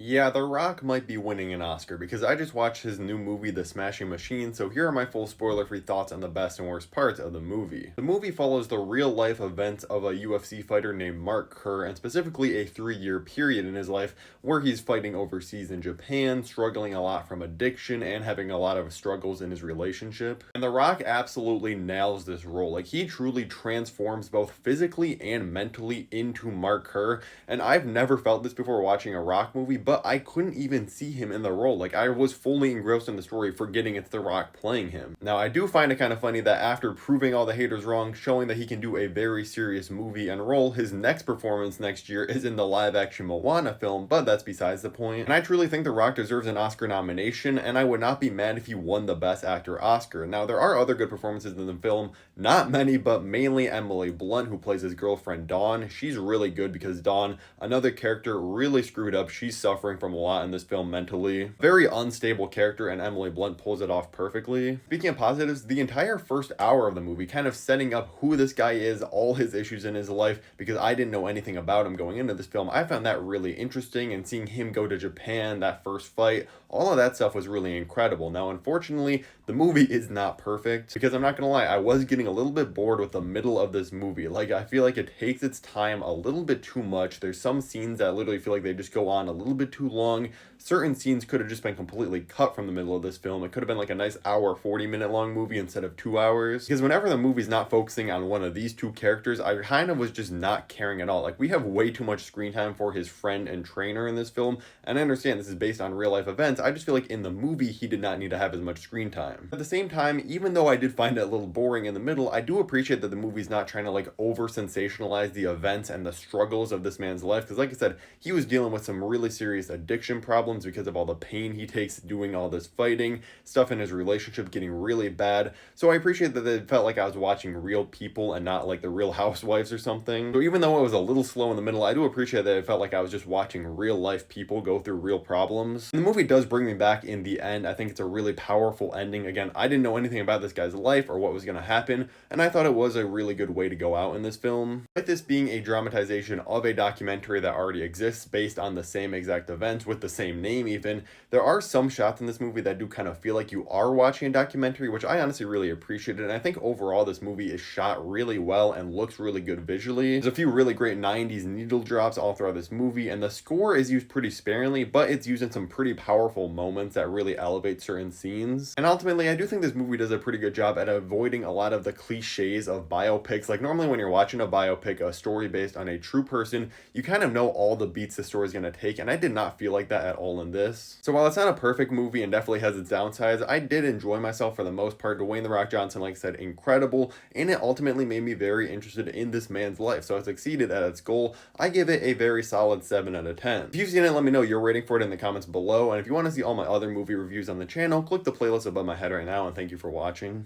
Yeah, The Rock might be winning an Oscar because I just watched his new movie, The Smashing Machine, so here are my full spoiler-free thoughts on the best and worst parts of the movie. The movie follows the real-life events of a UFC fighter named Mark Kerr, and specifically a 3-year period in his life where he's fighting overseas in Japan, struggling a lot from addiction, and having a lot of struggles in his relationship. And The Rock absolutely nails this role. Like, he truly transforms both physically and mentally into Mark Kerr, and I've never felt this before watching a Rock movie, but I couldn't even see him in the role. Like, I was fully engrossed in the story, forgetting it's The Rock playing him. Now, I do find it kind of funny that after proving all the haters wrong, showing that he can do a very serious movie and role, his next performance next year is in the live-action Moana film, but that's besides the point. And I truly think The Rock deserves an Oscar nomination, and I would not be mad if he won the Best Actor Oscar. Now, there are other good performances in the film, not many, but mainly Emily Blunt, who plays his girlfriend Dawn. She's really good because Dawn, another character, really screwed up. She's suffering from a lot in this film mentally. Very unstable character, and Emily Blunt pulls it off perfectly. Speaking of positives, the entire first hour of the movie kind of setting up who this guy is, all his issues in his life, because I didn't know anything about him going into this film. I found that really interesting, and seeing him go to Japan, that first fight, all of that stuff was really incredible. Now, unfortunately, the movie is not perfect, because I'm not gonna lie, I was getting a little bit bored with the middle of this movie. Like, I feel like it takes its time a little bit too much. There's some scenes that literally feel like they just go on a little bit too long. Certain scenes could have just been completely cut from the middle of this film. It could have been like a nice hour, 40-minute long movie instead of 2 hours. Because whenever the movie's not focusing on one of these two characters, I kind of was just not caring at all. Like, we have way too much screen time for his friend and trainer in this film, and I understand this is based on real life events. I just feel like in the movie, he did not need to have as much screen time. At the same time, even though I did find it a little boring in the middle, I do appreciate that the movie's not trying to like over sensationalize the events and the struggles of this man's life. Because like I said, he was dealing with some really serious addiction problems because of all the pain he takes doing all this fighting, stuff in his relationship getting really bad. So I appreciate that it felt like I was watching real people and not like the Real Housewives or something. So even though it was a little slow in the middle, I do appreciate that it felt like I was just watching real life people go through real problems. And the movie does bring me back in the end. I think it's a really powerful ending. Again, I didn't know anything about this guy's life or what was going to happen, and I thought it was a really good way to go out in this film. With this being a dramatization of a documentary that already exists based on the same exact events with the same name even, there are some shots in this movie that do kind of feel like you are watching a documentary, which I honestly really appreciated. And I think overall this movie is shot really well and looks really good visually. There's a few really great 90s needle drops all throughout this movie, and the score is used pretty sparingly, but it's used in some pretty powerful moments that really elevate certain scenes. And ultimately, I do think this movie does a pretty good job at avoiding a lot of the cliches of biopics. Like, normally when you're watching a biopic, a story based on a true person, you kind of know all the beats the story is going to take, and I did not feel like that at all in this. So while it's not a perfect movie and definitely has its downsides, I did enjoy myself for the most part. Dwayne the Rock Johnson, like I said, incredible, and it ultimately made me very interested in this man's life. So it succeeded at its goal. I give it a very solid 7 out of 10. If you've seen it, let me know your rating for it in the comments below, and if you want to see all my other movie reviews on the channel, click the playlist above my head right now, and thank you for watching.